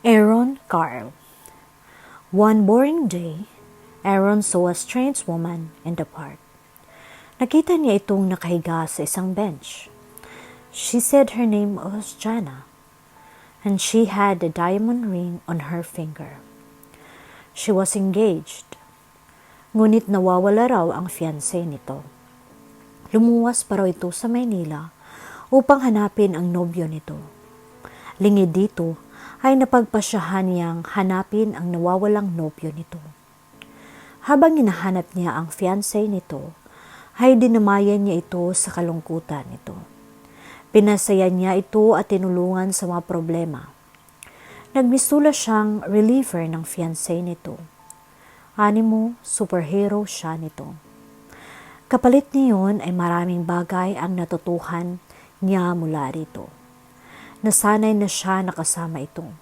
Aaron Carl. One boring day, Aaron saw a strange woman in the park. Nakita niya itong nakahiga sa isang bench. She said her name was Jana, and she had a diamond ring on her finger. She was engaged, ngunit nawawala raw ang fiancé nito. Lumuwas pa raw ito sa Maynila upang hanapin ang nobyo nito. Lingid dito ay napagpasyahan niyang hanapin ang nawawalang nobyo nito. Habang hinahanap niya ang fiancé nito, ay dinamayan niya ito sa kalungkutan nito. Pinasaya niya ito at tinulungan sa mga problema. Nagmisula siyang reliever ng fiancé nito. Animo, superhero siya nito. Kapalit niyon ay maraming bagay ang natutuhan niya mula rito. Nasanay na siya nakasama ito.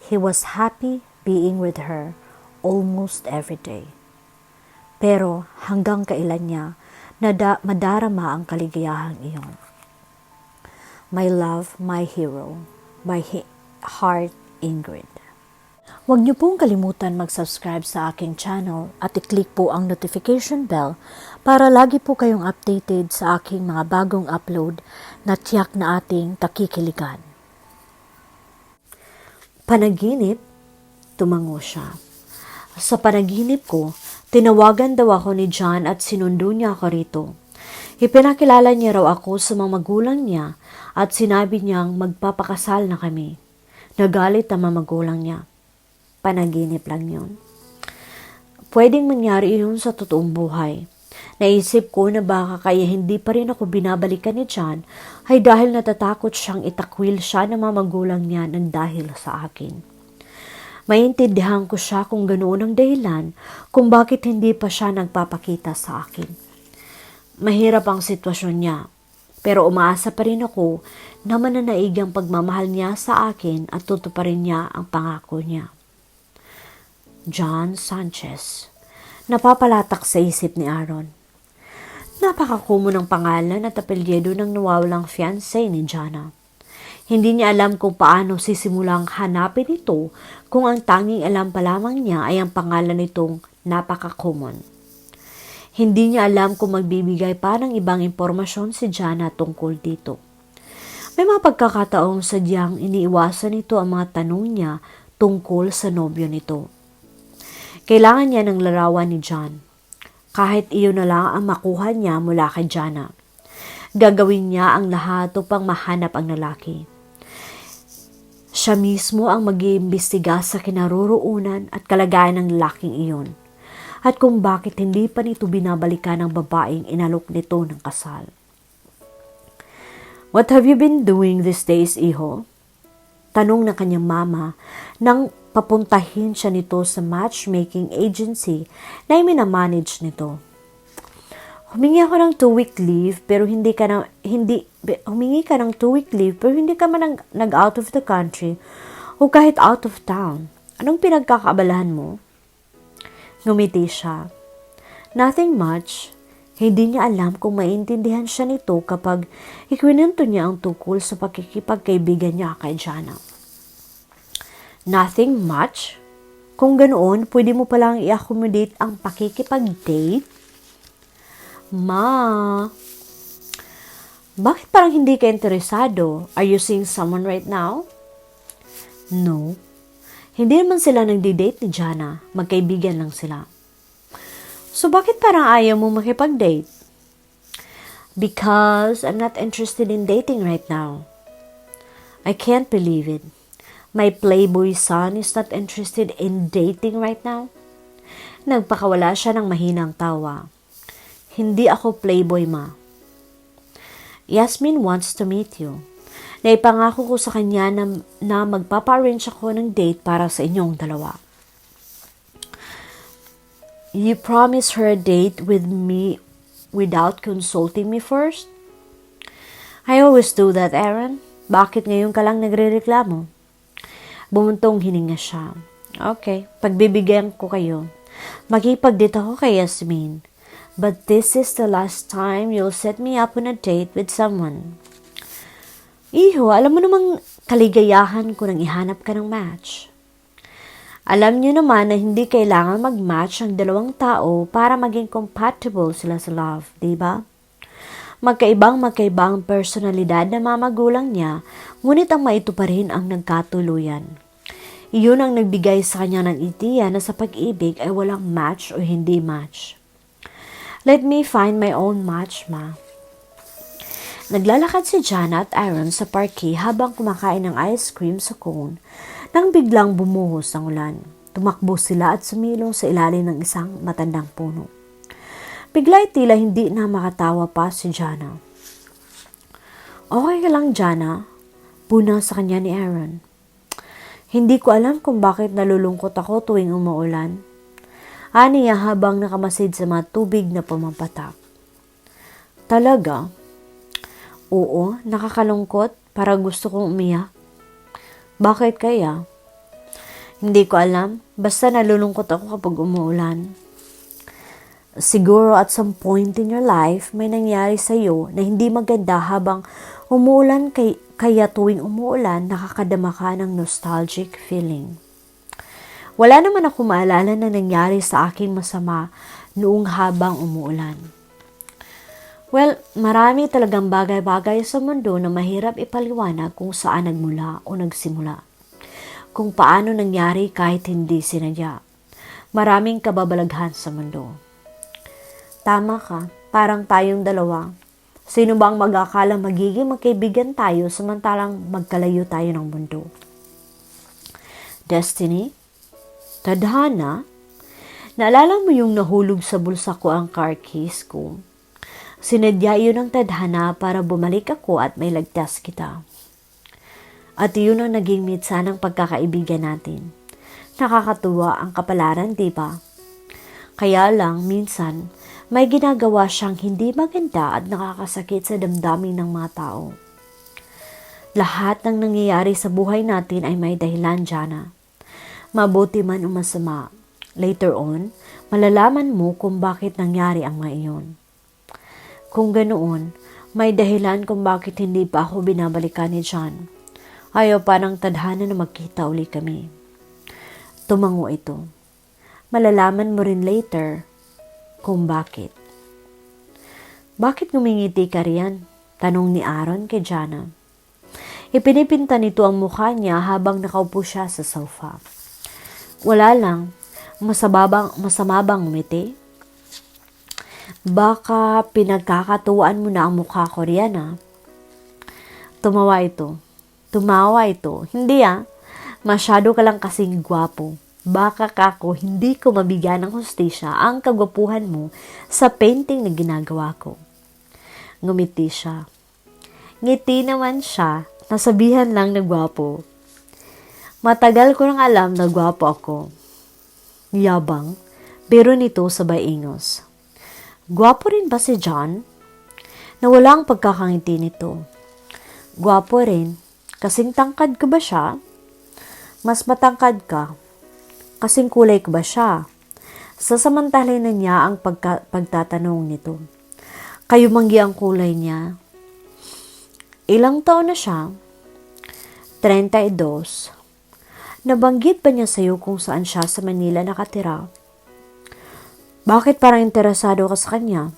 He was happy being with her almost every day. Pero hanggang kailan niya madarama ang kaligayahang iyon. My love, my hero, my heart, Ingrid. Huwag niyo pong kalimutan mag-subscribe sa aking channel at i-click po ang notification bell para lagi po kayong updated sa aking mga bagong upload na tiyak na ating takikiligan. Panaginip, tumango siya. Sa panaginip ko, tinawagan daw ako ni John at sinundo niya ako rito. Ipinakilala niya raw ako sa mga magulang niya at sinabi niyang magpapakasal na kami. Nagalit ang mga magulang niya. Panaginip lang yun. Pwedeng mangyari yun sa totoong buhay. Naisip ko na baka kaya hindi pa rin ako binabalikan ni John ay dahil natatakot siyang itakwil siya ng mga magulang niya ng dahil sa akin. Maintindihan ko siya kung ganoon ang dahilan kung bakit hindi pa siya nagpapakita sa akin. Mahirap ang sitwasyon niya, pero umaasa pa rin ako na mananaig ang pagmamahal niya sa akin at tutuparin niya ang pangako niya. John Sanchez. Napapalatak sa isip ni Aaron. Napakakumo ng pangalan at apelyido ng nawawalang fiancé ni Jana. Hindi niya alam kung paano sisimulang hanapin ito kung ang tanging alam pa lamang niya ay ang pangalan nitong napaka-common. Hindi niya alam kung magbibigay pa ng ibang impormasyon si Jana tungkol dito. May mga pagkakataong sadyang iniiwasan nito ang mga tanong niya tungkol sa nobyo nito. Kailangan niya ng larawan ni John. Kahit iyon na lang ang makuha niya mula kay Jana. Gagawin niya ang lahat upang mahanap ang lalaki. Siya mismo ang mag-iimbestiga sa kinaroroonan at kalagayan ng lalaking iyon. At kung bakit hindi pa nito binabalikan ng babaeng inalok nito ng kasal. What have you been doing these days, iho? Tanong ng kanyang mama nang papuntahin siya nito sa matchmaking agency na minamanage nito. Humingi ako ng 2-week leave pero hindi ka man nag-out of the country o kahit out of town. Anong pinagkakaabalahan mo? Ngumiti siya. Nothing much. Hindi niya alam kung maintindihan siya nito kapag ikwinento niya ang tungkol sa pakikipagkaibigan niya kay Jana. Nothing much? Kung ganoon, pwede mo palang i-accommodate ang pakikipag-date? Ma, bakit parang hindi ka interesado? Are you seeing someone right now? No. Hindi naman sila nagdi-date ni Jana. Magkaibigan lang sila. So bakit parang ayaw mo makipag-date? Because I'm not interested in dating right now. I can't believe it. My playboy son is not interested in dating right now. Nagpakawala siya ng mahinang tawa. Hindi ako playboy, ma. Yasmin wants to meet you. Naipangako ko sa kanya na magpapa-arrange ako ng date para sa inyong dalawa. You promised her a date with me without consulting me first? I always do that, Aaron. Bakit ngayon ka lang nagrereklamo? Bumuntong hininga siya. Okay, pagbibigyan ko kayo. Makipag-date ako kay Yasmin. But this is the last time you'll set me up on a date with someone. Iho, alam mo namang kaligayahan ko nang ihanap ka ng match. Alam niyo naman na hindi kailangan mag-match ang dalawang tao para maging compatible sila sa love, di ba? Magkaibang personalidad na mamagulang niya, ngunit ang maito pa rin ang nagkatuluyan. Iyon ang nagbigay sa kanya ng ideya na sa pag-ibig ay walang match o hindi match. Let me find my own match, ma. Naglalakad si Jana at Aaron sa parke habang kumakain ng ice cream sa cone nang biglang bumuhos ang ulan. Tumakbo sila at sumilong sa ilalim ng isang matandang puno. Bigla tila hindi na makatawa pa si Jana. Okay ka lang, Jana? Puna sa kanya ni Aaron. Hindi ko alam kung bakit nalulungkot ako tuwing umuulan. Aniya habang nakamasid sa mga tubig na pumapatak. Talaga? Oo, nakakalungkot para gusto kong umiyak. Bakit kaya? Hindi ko alam, basta nalulungkot ako kapag umuulan. Siguro at some point in your life, may nangyari sa iyo na hindi maganda habang umuulan kaya tuwing umuulan, nakakadama ka ng nostalgic feeling. Wala naman ako maalala na nangyari sa aking masama noong habang umuulan. Well, marami talagang bagay-bagay sa mundo na mahirap ipaliwanag kung saan nagmula o nagsimula. Kung paano nangyari kahit hindi sinadya. Maraming kababalaghan sa mundo. Tama ka, parang tayong dalawa. Sino bang mag-akala magiging magkaibigan tayo samantalang magkalayo tayo ng mundo? Destiny? Tadhana? Naalala mo yung nahulog sa bulsa ko ang car keys ko? Sinadya yun ng tadhana para bumalik ako at may lagtas kita. At yun ang naging mitsa ng pagkakaibigan natin. Nakakatuwa ang kapalaran, di ba? Kaya lang, minsan, may ginagawa siyang hindi maganda at nakakasakit sa damdamin ng mga tao. Lahat ng nangyayari sa buhay natin ay may dahilan, Jana. Mabuti man o masama. Later on, malalaman mo kung bakit nangyari ang mga iyon. Kung ganoon, may dahilan kung bakit hindi pa ako binabalikan ni John. Ayaw pa ng tadhana na magkita uli kami. Tumango ito. Malalaman mo rin later kung bakit. Bakit ngumingiti ka riyan? Tanong ni Aaron kay Jana. Ipinipinta nito ang mukha niya habang nakaupo siya sa sofa. Wala lang. Masama bang umiti? Baka pinagkakatuwaan mo na ang mukha ko riyan, ha? Tumawa ito. Hindi, Masyado ka lang kasing gwapo. Baka kako hindi ko mabigyan ng hustisya ang kagwapuhan mo sa painting na ginagawa ko. Ngumiti siya. Ngiti naman siya, nasabihan lang na gwapo. Matagal ko nang alam na gwapo ako. Yabang, pero nito sabay ingos. Gwapo rin ba si John? Nawala ang pagkakangiti nito. Gwapo rin, kasing tangkad ka ba siya? Mas matangkad ka. Kasing kulay ko ba siya? Sasamantalay na niya ang pagtatanong nito. Kayo manggi ang kulay niya. Ilang taon na siya? 32. Nabanggit ba niya sa'yo kung saan siya sa Manila nakatira? Bakit parang interesado ka sa kanya?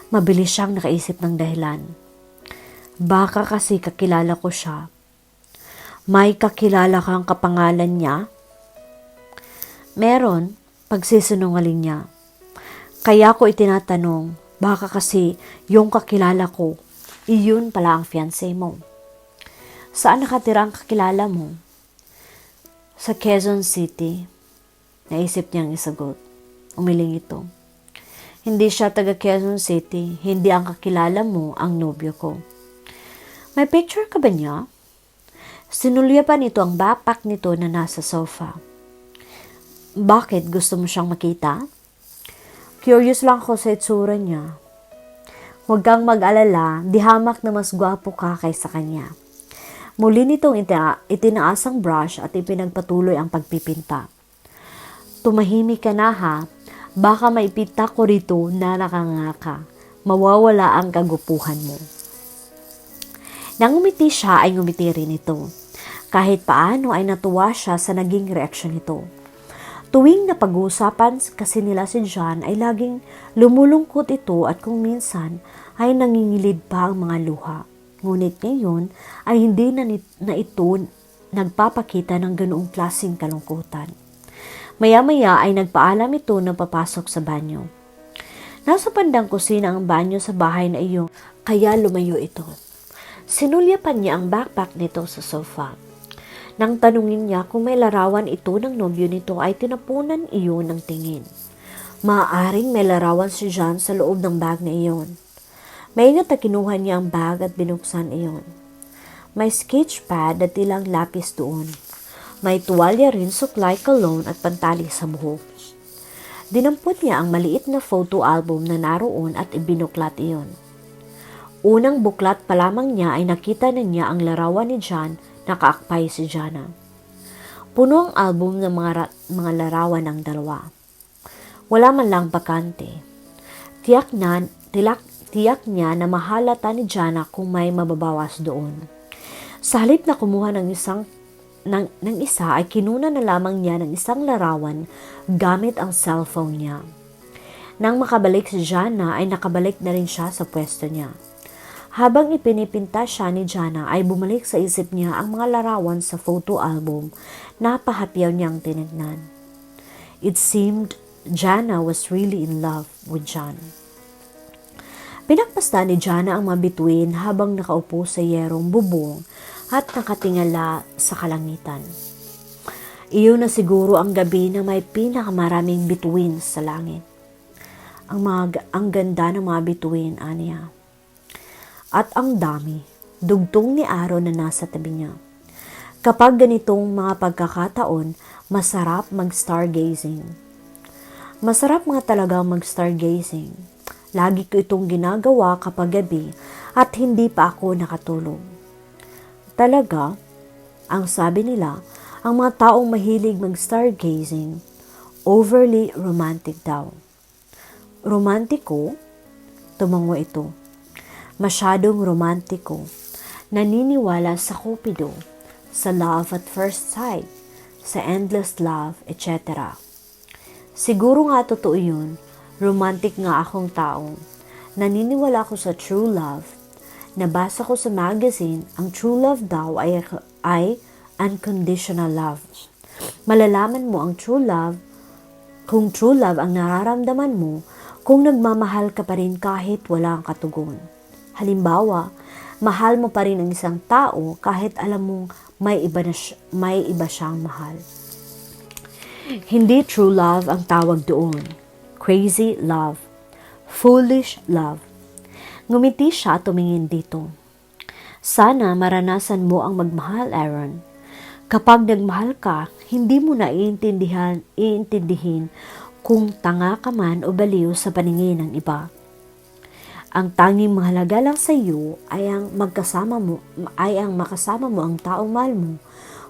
Mabilis siyang nakaisip ng dahilan. Baka kasi kakilala ko siya. May kakilala kang kapangalan niya? Meron, pagsisinungaling niya. Kaya ko itinatanong, baka kasi yung kakilala ko, iyon pala ang fiancé mo. Saan nakatira ang kakilala mo? Sa Quezon City. Naisip niyang isagot. Umiling ito. Hindi siya taga Quezon City, hindi ang kakilala mo ang nobyo ko. May picture ka ba niya? Sinulya pa nito ang backpack nito na nasa sofa. Bakit? Gusto mo siyang makita? Curious lang ako sa itsura niya. Huwag kang mag-alala, di hamak na mas gwapo ka kaysa kanya. Muli nitong itinaas ang brush at ipinagpatuloy ang pagpipinta. Tumahimik ka na, ha? Baka maipita ko rito na nakangaka. Mawawala ang kagupuhan mo. Nang umiti siya ay ngumiti rin ito. Kahit paano ay natuwa siya sa naging reaksyon nito. Tuwing napag-uusapan kasi nila si John ay laging lumulungkot ito at kung minsan ay nangingilid pa ang mga luha. Ngunit ngayon ay hindi na ito nagpapakita ng ganoong klaseng kalungkutan. Maya-maya ay nagpaalam ito na papasok sa banyo. Nasa bandang kusina ang banyo sa bahay na iyon, kaya lumayo ito. Sinulyapan niya ang backpack nito sa sofa. Nang tanungin niya kung may larawan ito ng nobyo nito ay tinapunan iyon ng tingin. Maaaring may larawan si John sa loob ng bag na iyon. Maingat na kinuha niya ang bag at binuksan iyon. May sketch pad at ilang lapis doon. May tuwalya rin, suklay, cologne at pantali sa buhok. Dinampot niya ang maliit na photo album na naroon at ibinuklat iyon. Unang buklat pa lamang niya ay nakita na niya ang larawan ni John. Nakaakpay si Jana. Puno ang album ng mga larawan ng dalawa. Wala man lang bakante. Tiyak niya na mahalata ni Jana kung may mababawas doon. Sa halip na kumuha ng isa ay kinuna na lamang niya ng isang larawan gamit ang cellphone niya. Nang makabalik si Jana ay nakabalik na rin siya sa pwesto niya. Habang ipinipinta siya ni Jana ay bumalik sa isip niya ang mga larawan sa photo album na pahapyaw niyang tinignan. It seemed Jana was really in love with John. Pinagpasta ni Jana ang mga bituin habang nakaupo sa yerong bubong at nakatingala sa kalangitan. Iyon na siguro ang gabi na may pinakamaraming bituin sa langit. Ang ganda ng mga bituin, aniya. At ang dami, dugtong ni Aaron na nasa tabi niya. Kapag ganitong mga pagkakataon, masarap mag-stargazing. Masarap nga talaga mag-stargazing. Lagi ko itong ginagawa kapag gabi at hindi pa ako nakatulog. Talaga, ang sabi nila, ang mga taong mahilig mag-stargazing, overly romantic daw. Romantiko? Tumango ito. Masyadong romantiko, naniniwala sa Cupido, sa love at first sight, sa endless love, etc. Siguro nga totoo yun, romantic nga akong tao. Naniniwala ko sa true love. Nabasa ko sa magazine, ang true love daw ay unconditional love. Malalaman mo ang true love, kung true love ang nararamdaman mo, kung nagmamahal ka pa rin kahit wala kang katugon. Halimbawa, mahal mo pa rin ang isang tao kahit alam mong may iba siyang mahal. Hindi true love ang tawag doon. Crazy love. Foolish love. Ngumiti siya at tumingin dito. Sana maranasan mo ang magmahal, Aaron. Kapag nagmahal ka, hindi mo na iintindihin kung tanga ka man o baliw sa paningin ng iba. Ang tanging mahalaga lang sa iyo ay ang makasama mo ang taong mahal mo,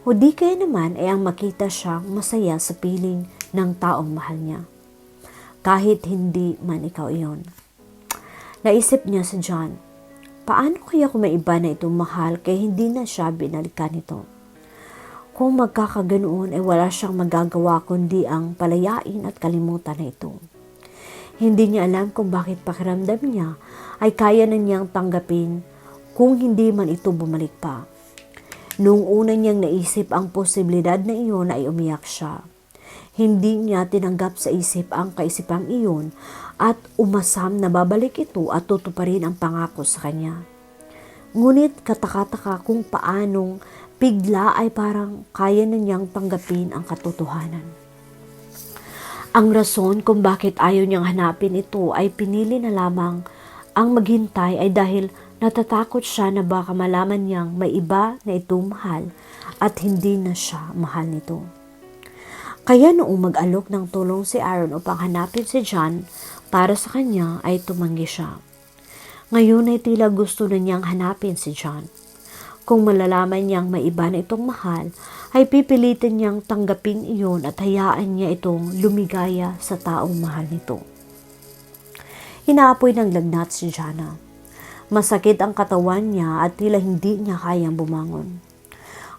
o di kaya naman ay ang makita siyang masaya sa piling ng taong mahal niya. Kahit hindi man ikaw iyon. Naisip niya si John, paano kaya kung may iba na itong mahal kaya hindi na siya binalikan nito? Kung magkakaganoon ay wala siyang magagawa kundi ang palayain at kalimutan na ito. Hindi niya alam kung bakit pakiramdam niya ay kaya na niyang tanggapin kung hindi man ito bumalik pa. Noong una niyang naisip ang posibilidad na iyon ay umiyak siya. Hindi niya tinanggap sa isip ang kaisipang iyon at umasam na babalik ito at tutuparin ang pangako sa kanya. Ngunit katakataka kung paanong bigla ay parang kaya na niyang tanggapin ang katotohanan. Ang rason kung bakit ayaw niyang hanapin ito ay pinili na lamang ang maghintay ay dahil natatakot siya na baka malaman niyang may iba na itong mahal at hindi na siya mahal nito. Kaya noong mag-alok ng tulong si Aaron upang hanapin si John para sa kanya ay tumanggi siya. Ngayon ay tila gusto na niyang hanapin si John. Kung malalaman niyang may iba na itong mahal, ay pipilitin niyang tanggapin iyon at hayaan niya itong lumigaya sa taong mahal nito. Inaapoy ng lagnat si Jana. Masakit ang katawan niya at tila hindi niya kayang bumangon.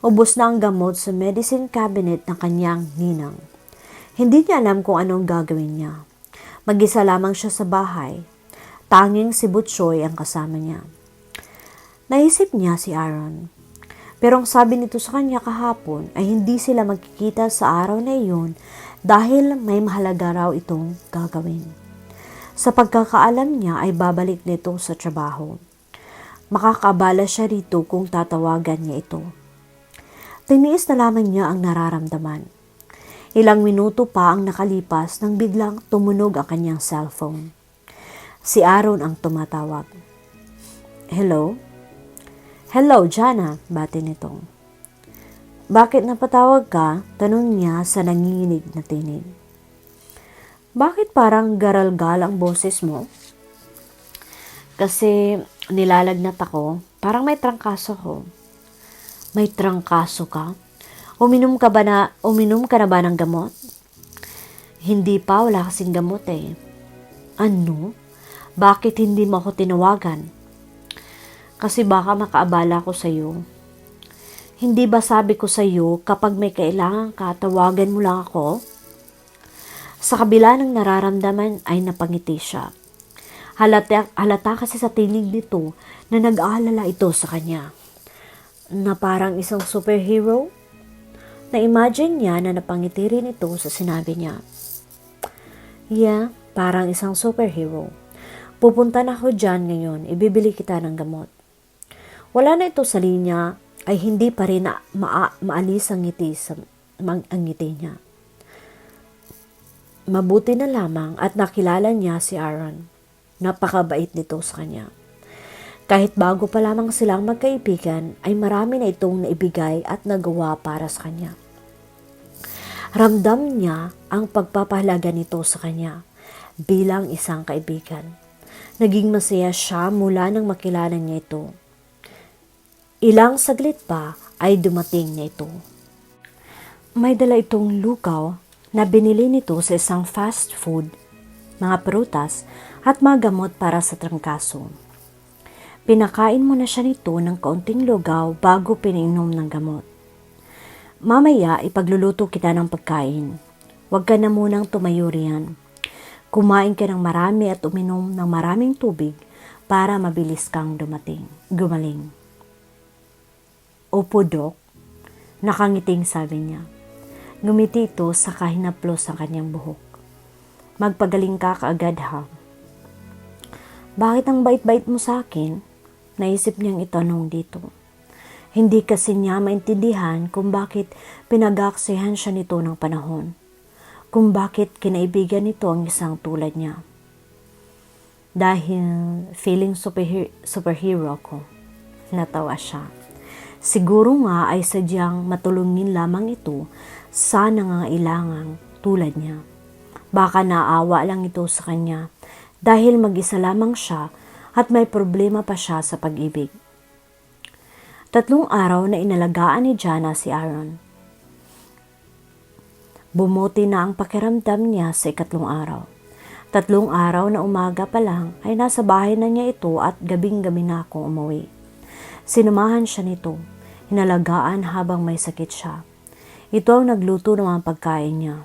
Ubos na ang gamot sa medicine cabinet ng kanyang ninang. Hindi niya alam kung anong gagawin niya. Mag-isa lamang siya sa bahay. Tanging si Butchoy ang kasama niya. Naisip niya si Aaron. Pero ang sabi nito sa kanya kahapon ay hindi sila magkikita sa araw na iyon dahil may mahalaga raw itong gagawin. Sa pagkakaalam niya ay babalik nito sa trabaho. Makakaabala siya rito kung tatawagan niya ito. Tiniis na lamang niya ang nararamdaman. Ilang minuto pa ang nakalipas nang biglang tumunog ang kanyang cellphone. Si Aaron ang tumatawag. Hello? Hello, Jana, bati nito. Bakit napatawag ka? Tanong niya sa nanginginig na tinig. Bakit parang garalgal ang boses mo? Kasi nilalagnat ako, parang may trangkaso ko. May trangkaso ka? Uminom ka na ba ng gamot? Hindi pa, wala kasing gamot eh. Ano? Bakit hindi mo ako tinawagan? Kasi baka makaabala ko sa iyo. Hindi ba sabi ko sa iyo kapag may kailangan ka, tawagan mo lang ako? Sa kabila ng nararamdaman ay napangiti siya. Halata kasi sa tinig nito na nag-aalala ito sa kanya. Na parang isang superhero? Na-imagine niya na napangiti rin ito sa sinabi niya. Yeah, parang isang superhero. Pupunta na ako dyan ngayon, ibibili kita ng gamot. Wala na ito sa linya ay hindi pa rin maalis ang ngiti niya. Mabuti na lamang at nakilala niya si Aaron. Napakabait nito sa kanya. Kahit bago pa lamang silang magkaibigan ay marami na itong naibigay at nagawa para sa kanya. Ramdam niya ang pagpapahalaga nito sa kanya bilang isang kaibigan. Naging masaya siya mula nang makilala niya ito. Ilang saglit pa ay dumating na ito. May dala itong lugaw na binili nito sa isang fast food, mga prutas at mga gamot para sa trangkaso. Pinakain mo na siya nito ng kaunting lugaw bago pininom ng gamot. Mamaya ipagluluto kita ng pagkain. Huwag ka na munang tumayo riyan. Kumain ka ng marami at uminom ng maraming tubig para mabilis kang gumaling. Opo, Dok. Nakangiting sabi niya. Ngumiti ito sa kahinaplos ang kanyang buhok. Magpagaling ka kaagad ha. Bakit ang bait-bait mo sa akin? Naisip niyang itanong dito. Hindi kasi niya maintindihan kung bakit pinag-aaksihan siya nito ng panahon. Kung bakit kinaibigan nito ang isang tulad niya. Dahil feeling superhero ako. Natawa siya. Siguro nga ay sadyang matulungin lamang ito sa nangangailangang tulad niya. Baka naawa lang ito sa kanya dahil mag-isa lamang siya at may problema pa siya sa pag-ibig. 3 araw na inalagaan ni Jana si Aaron. Bumuti na ang pakiramdam niya sa 4 araw. 3 araw na umaga pa lang ay nasa bahay na niya ito at gabing-gabi na akong umuwi. Sinamahan siya nito, hinalagaan habang may sakit siya. Ito ang nagluto ng mga pagkain niya.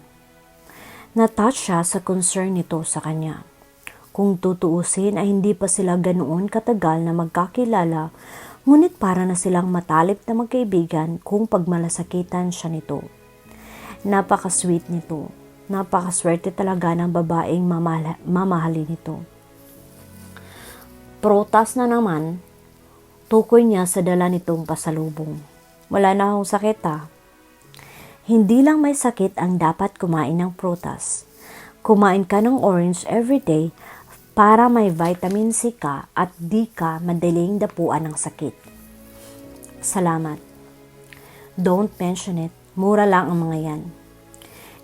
Na-touch siya sa concern nito sa kanya. Kung tutuusin ay hindi pa sila ganoon katagal na magkakilala, ngunit para na silang matalik na magkaibigan kung pagmalasakitan siya nito. Napaka-sweet nito. Napakaswerte talaga ng babaeng mamahalin nito. Prutas na naman, tukoy niya sa dala nitong pasalubong. Wala na akong sakit ha. Hindi lang may sakit ang dapat kumain ng prutas. Kumain ka ng orange everyday para may vitamin C ka at di ka madaling dapuan ng sakit. Salamat. Don't mention it. Mura lang ang mga yan.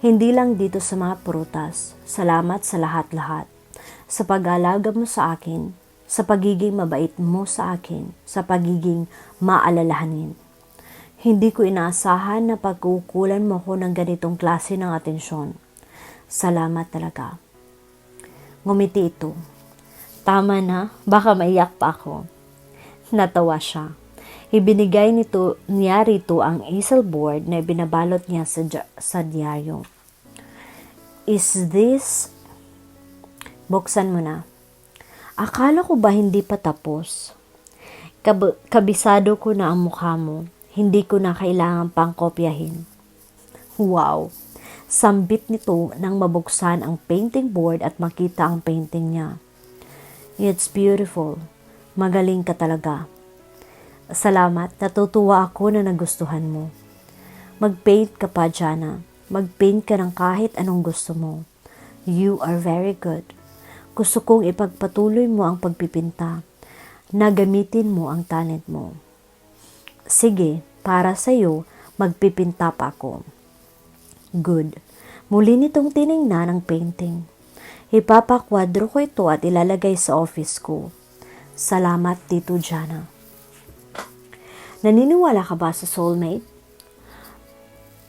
Hindi lang dito sa mga prutas. Salamat sa lahat-lahat. Sa pag-alaga mo sa akin, sa pagiging mabait mo sa akin, sa pagiging maalalahanin. Hindi ko inaasahan na pagkukulan mo ko ng ganitong klase ng atensyon. Salamat talaga. Ngumiti ito. Tama na, baka maiyak pa ako. Natawa siya. Ibinigay niya rito ang easel board na binabalot niya sa diaryo. Is this... Buksan mo na. Akala ko ba hindi pa tapos? Kabisado ko na ang mukha mo. Hindi ko na kailangan pang kopyahin. Wow! Sambit nito nang mabuksan ang painting board at makita ang painting niya. It's beautiful. Magaling ka talaga. Salamat, natutuwa ako na nagustuhan mo. Mag-paint ka pa, Jana. Mag-paint ka ng kahit anong gusto mo. You are very good. Gusto kong ipagpatuloy mo ang pagpipinta. Na gamitin mo ang talent mo. Sige, para sa'yo, magpipinta pa ako. Good. Muli nitong tiningnan ang painting. Ipapakwadro ko ito at ilalagay sa office ko. Salamat, Tito Jana. Naniniwala ka ba sa soulmate?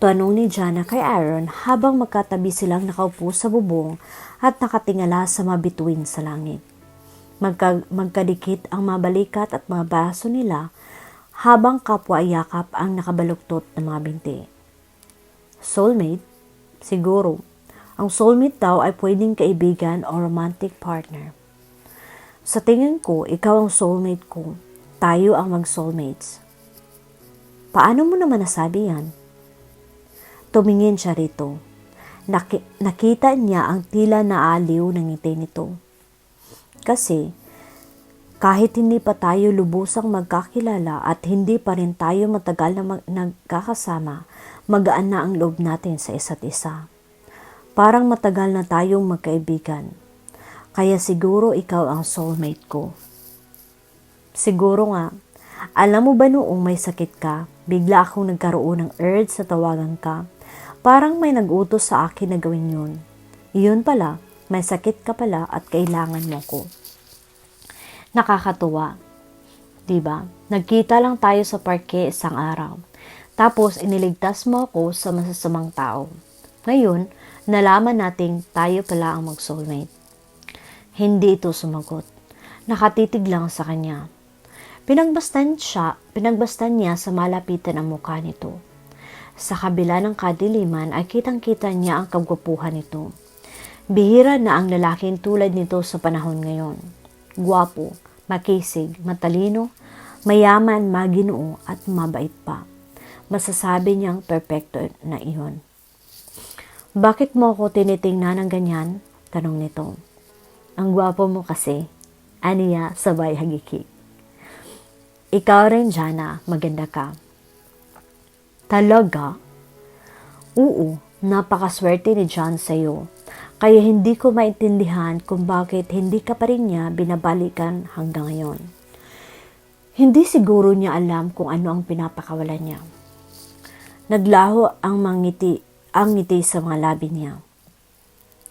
Tanong ni Jana kay Aaron habang magkatabi silang nakaupo sa bubong at nakatingala sa mabituin sa langit. Magkadikit ang mabalikat at mga braso nila habang kapwa-yakap ang nakabaluktot na mga binti. Soulmate? Siguro. Ang soulmate daw ay pwedeng kaibigan o romantic partner. Sa tingin ko, ikaw ang soulmate ko. Tayo ang mag-soulmates. Paano mo naman nasabi yan? Tumingin siya rito. Nakita niya ang tila naaliw ng ngiti nito. Kasi, kahit hindi pa tayo lubusang magkakilala at hindi pa rin tayo matagal na nagkakasama, magaan na ang loob natin sa isa't isa. Parang matagal na tayong magkaibigan. Kaya siguro ikaw ang soulmate ko. Siguro nga. Alam mo ba noong may sakit ka, bigla akong nagkaroon ng urge sa tawagan ka. Parang may nag-utos sa akin na gawin yun. Iyon pala, may sakit ka pala at kailangan mo ko. Nakakatuwa. Diba? Nagkita lang tayo sa parke isang araw. Tapos iniligtas mo ako sa masasamang tao. Ngayon, nalaman nating tayo pala ang mag-soulmate. Hindi ito sumagot. Nakatitig lang sa kanya. Pinagbastan niya sa malapitan ang mukha nito. Sa kabila ng kadiliman ay kitang-kita niya ang kagwapuhan nito. Bihira na ang lalaking tulad nito sa panahon ngayon. Gwapo, makisig, matalino, mayaman, maginoo at mabait pa. Masasabi niyang perpekto na iyon. Bakit mo ako tinitingnan ng ganyan? Tanong nito. Ang gwapo mo kasi. Aniya sabay hagikik. Ikaw rin, Jana, maganda ka. Talaga? Oo, napakaswerte ni John sa'yo. Kaya hindi ko maintindihan kung bakit hindi ka pa rin niya binabalikan hanggang ngayon. Hindi siguro niya alam kung ano ang pinapakawalan niya. Naglaho ang ngiti sa mga labi niya.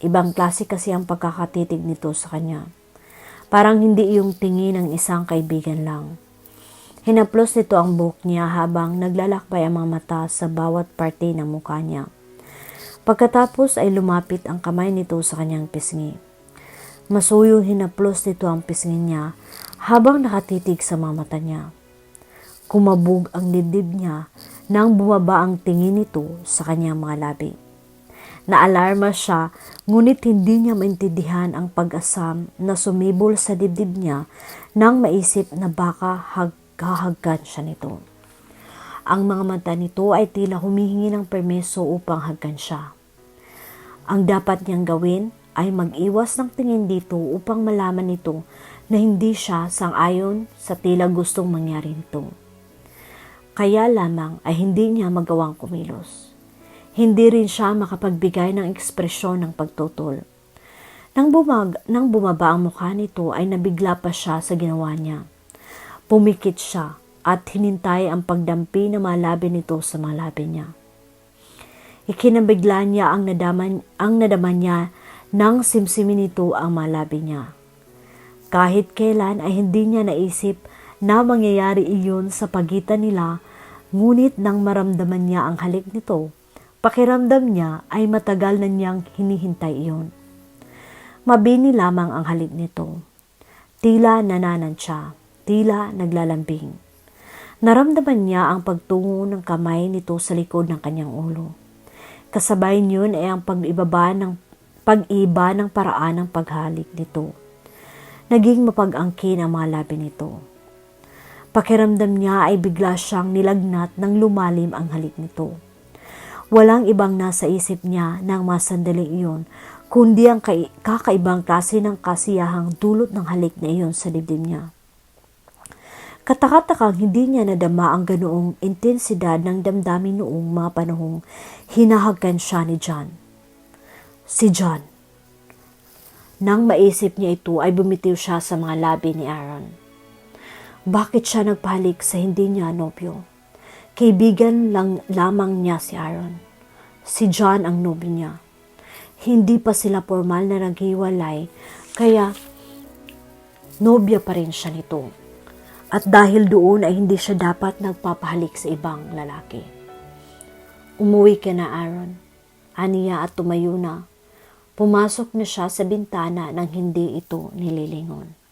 Ibang klase kasi ang pagkakatitig nito sa kanya. Parang hindi yung tingin ng isang kaibigan lang. Hinaplos nito ang buhok niya habang naglalakbay ang mga mata sa bawat parte ng mukha niya. Pagkatapos ay lumapit ang kamay nito sa kanyang pisngi. Masuyong hinaplos nito ang pisngi niya habang nakatitig sa mga mata niya. Kumabog ang dibdib niya nang bumaba ang tingin nito sa kanyang mga labi. Naalarma siya ngunit hindi niya maintindihan ang pag-asam na sumibol sa dibdib niya nang maisip na baka hagkan siya nito. Ang mga mata nito ay tila humihingi ng permeso upang hagkan siya. Ang dapat niyang gawin ay mag-iwas ng tingin dito upang malaman nito na hindi siya sang-ayon sa tila gustong mangyari nito. Kaya lamang ay hindi niya magawang kumilos. Hindi rin siya makapagbigay ng ekspresyon ng pagtutol. Nang bumaba ang mukha nito ay nabigla pa siya sa ginawa niya. Pumikit siya at hinintay ang pagdampi na malabi nito sa mga labi niya. Ikinabigla niya ang nadama niya nang simsimin nito ang malabi niya. Kahit kailan ay hindi niya naisip na mangyayari iyon sa pagitan nila, ngunit nang maramdaman niya ang halik nito, pakiramdam niya ay matagal na niyang hinihintay iyon. Mabini lamang ang halik nito. Tila nananan siya, tila naglalambing. Naramdaman niya ang pagtungo ng kamay nito sa likod ng kanyang ulo. Kasabay niyon ay ang pag-iba ng paraan ng paghalik nito. Naging mapag-angkin ang mga labi nito. Pakiramdam niya ay bigla siyang nilagnat nang lumalim ang halik nito. Walang ibang nasa isip niya ng mga sandaling iyon, kundi ang kakaibang klase ng kasiyahang dulot ng halik na iyon sa dibdib niya. Katakatakang hindi niya nadama ang ganoong intensidad ng damdamin noong mga panahong hinahagkan siya ni John. Si John. Nang maisip niya ito ay bumitiw siya sa mga labi ni Aaron. Bakit siya nagpahalik sa hindi niya nobyo? Kaibigan lang lamang niya si Aaron. Si John ang nobyo niya. Hindi pa sila formal na naghiwalay, kaya nobya pa rin siya nito. At dahil doon ay hindi siya dapat nagpapahalik sa ibang lalaki. Umuwi ka na, Aaron. Aniya at tumayo na. Pumasok na siya sa bintana nang hindi ito nililingon.